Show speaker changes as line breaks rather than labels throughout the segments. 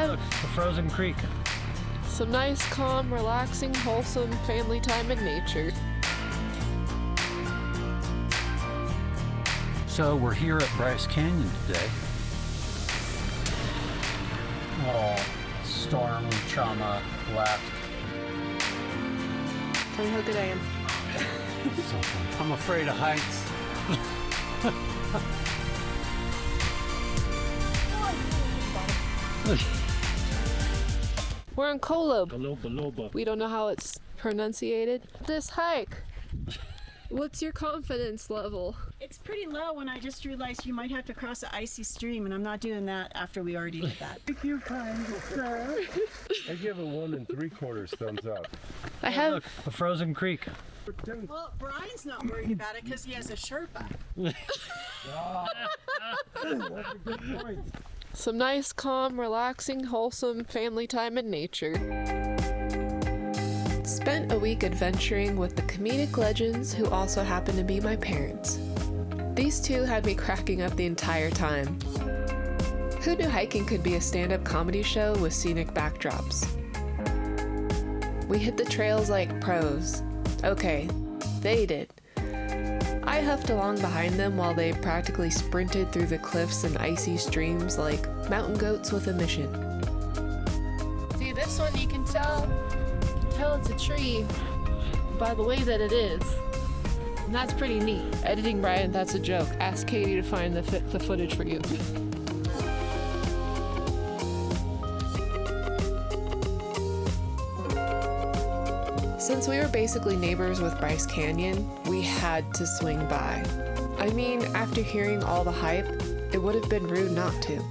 ahead.
Look, the frozen creek.
Some nice, calm, relaxing, wholesome family time in nature.
So we're here at Bryce Canyon today. Oh, storm trauma left.
Tell me how good I am.
I'm afraid of heights.
We're in Kolob.
Kolob.
We don't know how it's pronunciated. This hike. What's your confidence level?
It's pretty low, and I just realized you might have to cross an icy stream, and I'm not doing that after we already did that.
Take your time, sir. I give it 1 3/4 thumbs up.
I have
Look, the frozen creek.
Well, Brian's not worried about it because he has a Sherpa.
That's a good point.
some nice, calm, relaxing, wholesome family time in nature. Spent a week adventuring with the comedic legends who also happen to be my parents. These two had me cracking up the entire time. Who knew hiking could be a stand-up comedy show with scenic backdrops? We hit the trails like pros. Okay, they did. I huffed along behind them while they practically sprinted through the cliffs and icy streams like mountain goats with a mission. See, this one you can tell it's a tree by the way that it is. And that's pretty neat. Editing Brian, that's a joke. Ask Katie to find the footage for you. Since we were basically neighbors with Bryce Canyon, we had to swing by. I mean, after hearing all the hype, it would have been rude not to.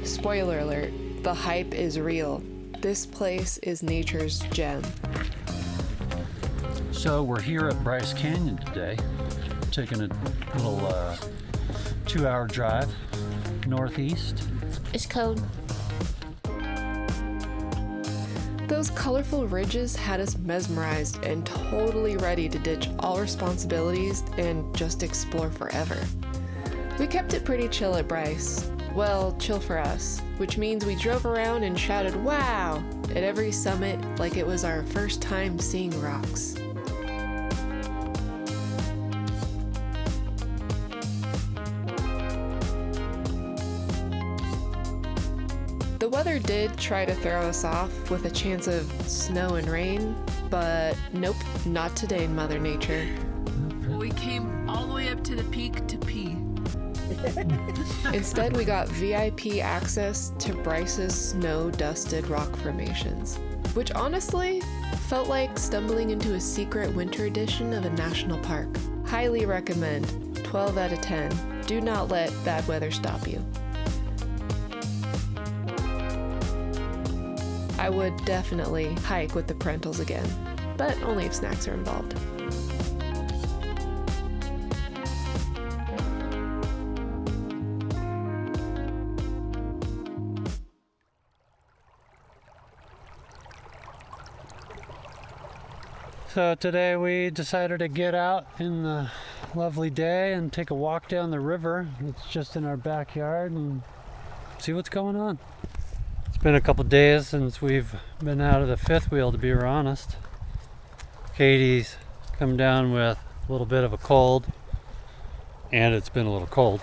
Spoiler alert, the hype is real. This place is nature's gem.
So we're here at Bryce Canyon today, taking a little 2-hour drive northeast.
It's cold. Those colorful ridges had us mesmerized and totally ready to ditch all responsibilities and just explore forever. We kept it pretty chill at Bryce. Well, chill for us, which means we drove around and shouted "wow" at every summit like it was our first time seeing rocks. The weather did try to throw us off with a chance of snow and rain, but nope, not today, Mother Nature. We came all the way up to the peak to pee. Instead, we got VIP access to Bryce's snow-dusted rock formations, which honestly felt like stumbling into a secret winter edition of a national park. Highly recommend. 12 out of 10. Do not let bad weather stop you. I would definitely hike with the parentals again, but only if snacks are involved.
So today we decided to get out in the lovely day and take a walk down the river. It's just in our backyard and see what's going on. It's been a couple days since we've been out of the fifth wheel, to be honest. Katie's come down with a little bit of a cold, and it's been a little cold.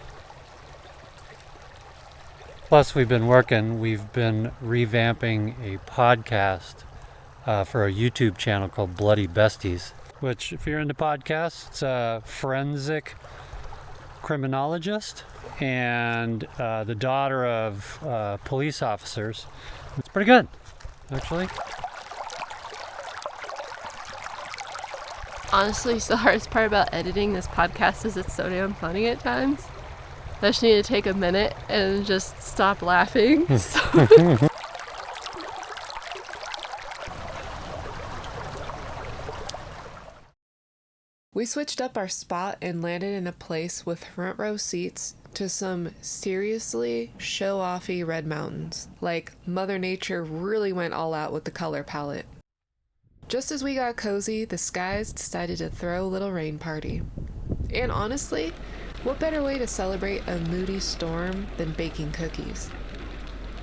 Plus we've been revamping a podcast for a YouTube channel called Bloody Besties, which, if you're into podcasts, it's a forensic criminologist and the daughter of police officers. It's pretty good, actually.
Honestly, the hardest part about editing this podcast is it's so damn funny at times. I just need to take a minute and just stop laughing. We switched up our spot and landed in a place with front row seats to some seriously show-offy red mountains. Like, Mother Nature really went all out with the color palette. Just as we got cozy, the skies decided to throw a little rain party. And honestly, what better way to celebrate a moody storm than baking cookies?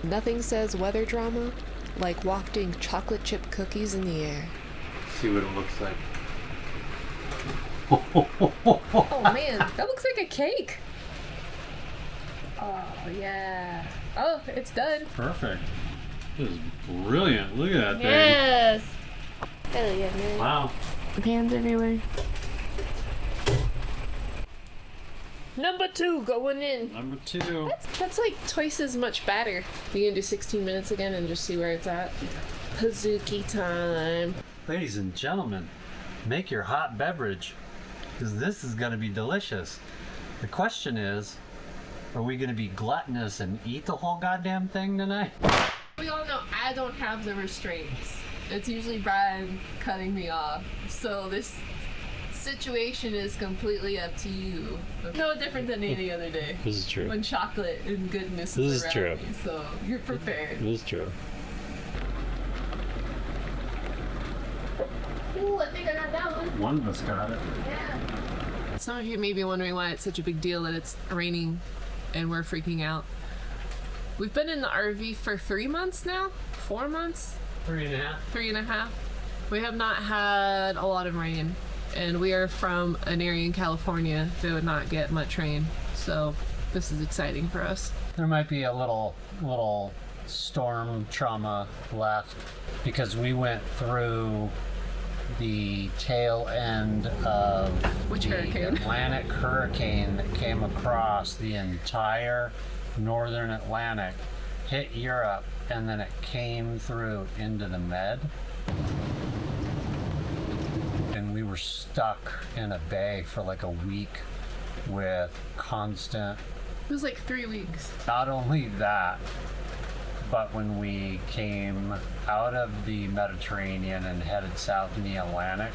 Nothing says weather drama like wafting chocolate chip cookies in the air.
See what it looks like.
Oh man, that looks like a cake. Oh yeah. Oh, it's done.
Perfect. This is brilliant. Look at that thing.
Yes. Hell yeah, man.
Wow.
Pans everywhere. Number 2 going in.
Number 2.
That's like twice as much batter. You gonna do 16 minutes again and just see where it's at? Pizookie time.
Ladies and gentlemen, make your hot beverage, because this is going to be delicious. The question is, are we going to be gluttonous and eat the whole goddamn thing tonight?
We all know I don't have the restraints. It's usually Brian cutting me off. So this situation is completely up to you. No different than any other day.
This is true.
When chocolate and goodness
This
is
is
around
true.
me, so you're prepared.
This is true.
Ooh, I think I got that one.
One of us got it.
Yeah. Some of you may be wondering why it's such a big deal that it's raining and we're freaking out. We've been in the RV for 3 months now? 4 months?
3.5.
3.5. We have not had a lot of rain, and we are from an area in California that would not get much rain, so this is exciting for us.
There might be a little storm trauma left, because we went through the tail end of
Which
the
hurricane?
Atlantic hurricane that came across the entire northern Atlantic, hit Europe, and then it came through into the Med. And we were stuck in a bay for like a week with constant.
It was like 3 weeks.
Not only that, but when we came out of the Mediterranean and headed south in the Atlantic,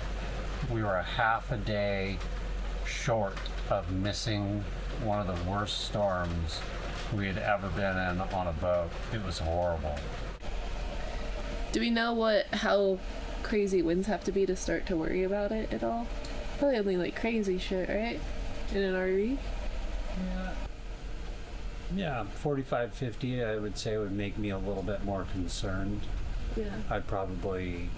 we were a half a day short of missing one of the worst storms we had ever been in on a boat. It was horrible.
Do we know how crazy winds have to be to start to worry about it at all? Probably only like crazy shit, right? In an RV?
Yeah, 45, 50, I would say would make me a little bit more concerned.
Yeah.
I'd probably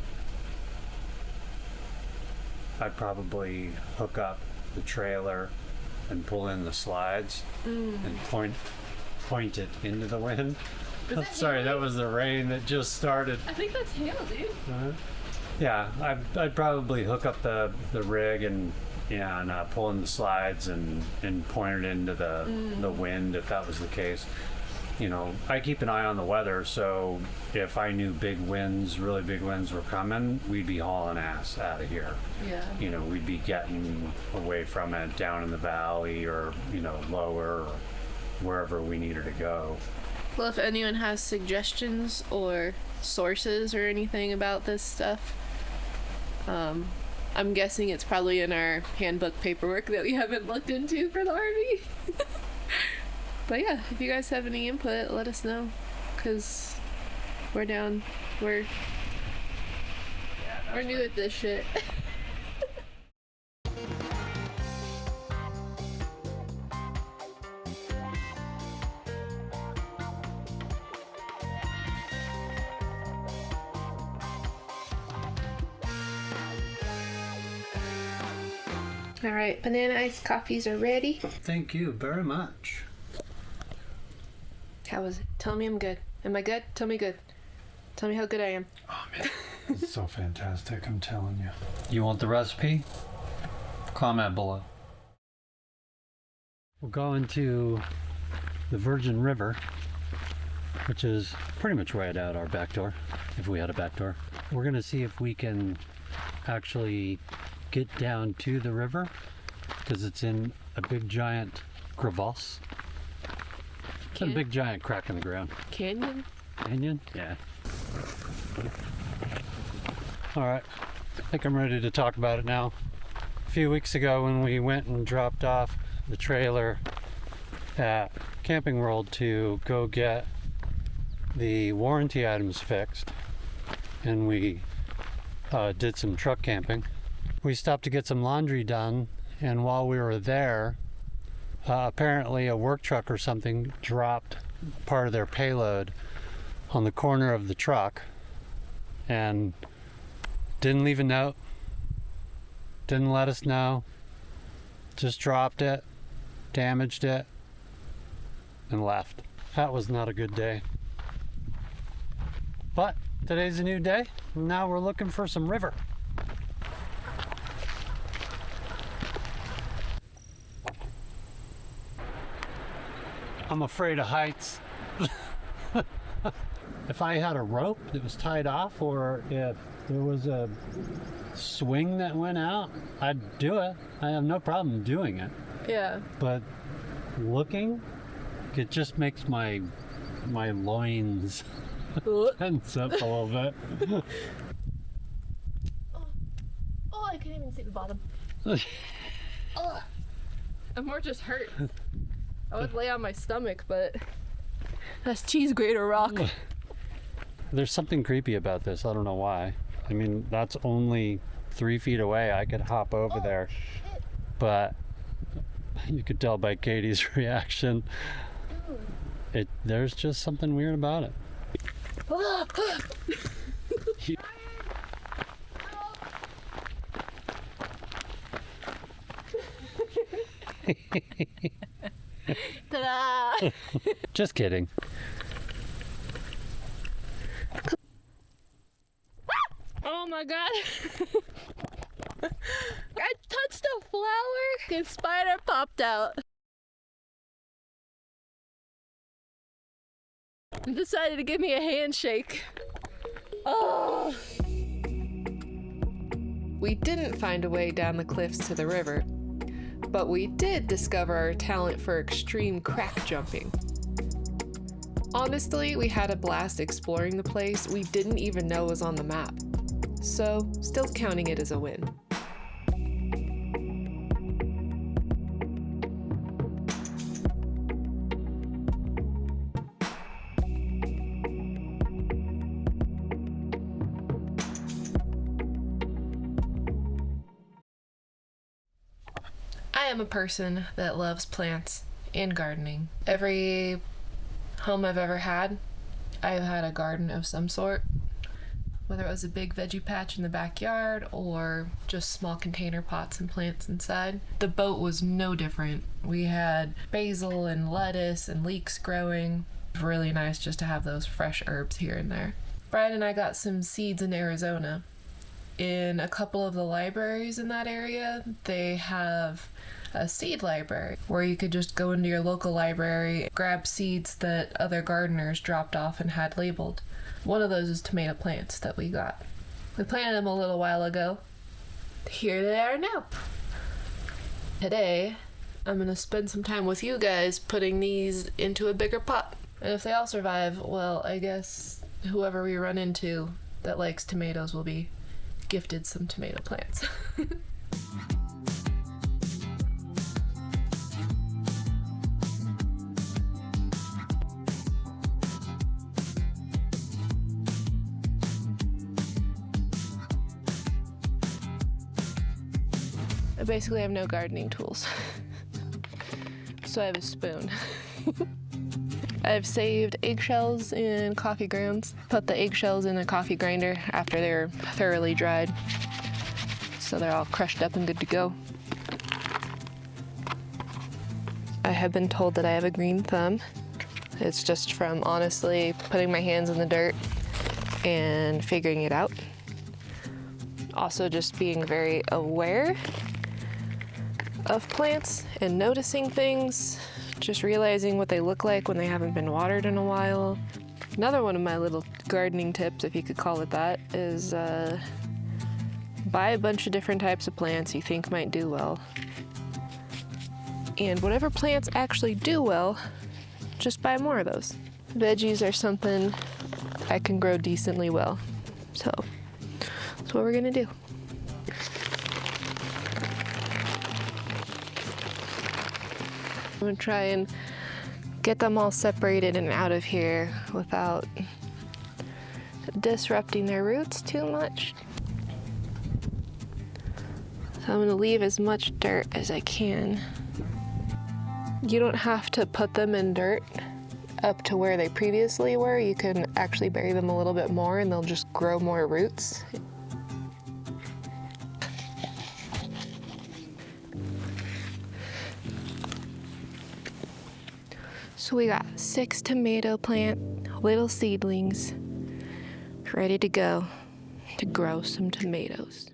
hook up the trailer and pull in the slides and point it into the wind.
Was that
Sorry,
hail?
that was the rain that just started.
I think that's hail, dude.
Yeah, I'd probably hook up the rig and pull in the slides and point it into the wind if that was the case. You know, I keep an eye on the weather, so if I knew really big winds were coming, we'd be hauling ass out of here.
Yeah.
You know, we'd be getting away from it down in the valley or, lower or wherever we needed to go.
Well, if anyone has suggestions or sources or anything about this stuff, I'm guessing it's probably in our handbook paperwork that we haven't looked into for the RV. But yeah, if you guys have any input, let us know, because we're down. We're new at this shit. All right, banana iced coffees are ready.
Thank you very much.
How was it? Tell me I'm good. Am I good? Tell me good. Tell me how good I am.
Oh man, it's so fantastic, I'm telling you.
You want the recipe? Comment below. We're going to the Virgin River, which is pretty much right out our back door, if we had a back door. We're going to see if we can actually get down to the river, because it's in a big giant crevasse. It's a big giant crack in the ground.
Canyon?
Canyon? Yeah. Alright, I think I'm ready to talk about it now. A few weeks ago when we went and dropped off the trailer at Camping World to go get the warranty items fixed, and we did some truck camping. We stopped to get some laundry done, and while we were there, apparently a work truck or something dropped part of their payload on the corner of the truck and didn't leave a note, didn't let us know, just dropped it, damaged it, and left. That was not a good day. But today's a new day. Now we're looking for some river. I'm afraid of heights. If I had a rope that was tied off, or if there was a swing that went out, I'd do it. I have no problem doing it.
Yeah.
But looking, it just makes my loins tense up a little bit.
Oh, I can't even see the bottom. I'm more just hurt. I would lay on my stomach, but that's cheese grater rock.
There's something creepy about this. I don't know why. I mean, that's only 3 feet away. I could hop over there.
Shit.
But you could tell by Katie's reaction. There's just something weird about it.
Ta-da!
Just kidding.
Oh my god! I touched a flower and spider popped out. And decided to give me a handshake. Oh! We didn't find a way down the cliffs to the river, but we did discover our talent for extreme crack jumping. Honestly, we had a blast exploring the place we didn't even know was on the map. So, still counting it as a win. I am a person that loves plants and gardening. Every home I've ever had, I've had a garden of some sort. Whether it was a big veggie patch in the backyard or just small container pots and plants inside. The boat was no different. We had basil and lettuce and leeks growing. It was really nice just to have those fresh herbs here and there. Brian and I got some seeds in Arizona. In a couple of the libraries in that area, they have a seed library where you could just go into your local library, grab seeds that other gardeners dropped off and had labeled. One of those is tomato plants that we got. We planted them a little while ago. Here they are now. Today, I'm gonna spend some time with you guys putting these into a bigger pot. And if they all survive, well, I guess whoever we run into that likes tomatoes will be gifted some tomato plants. I basically have no gardening tools. So I have a spoon. I've saved eggshells in coffee grounds. Put the eggshells in a coffee grinder after they're thoroughly dried. So they're all crushed up and good to go. I have been told that I have a green thumb. It's just from honestly putting my hands in the dirt and figuring it out. Also just being very aware of plants and noticing things, just realizing what they look like when they haven't been watered in a while. Another one of my little gardening tips, if you could call it that, is buy a bunch of different types of plants you think might do well. And whatever plants actually do well, just buy more of those. Veggies are something I can grow decently well, so that's what we're gonna do. I'm gonna try and get them all separated and out of here without disrupting their roots too much. So I'm gonna leave as much dirt as I can. You don't have to put them in dirt up to where they previously were, you can actually bury them a little bit more and they'll just grow more roots. So we got 6 tomato plant little seedlings ready to go to grow some tomatoes.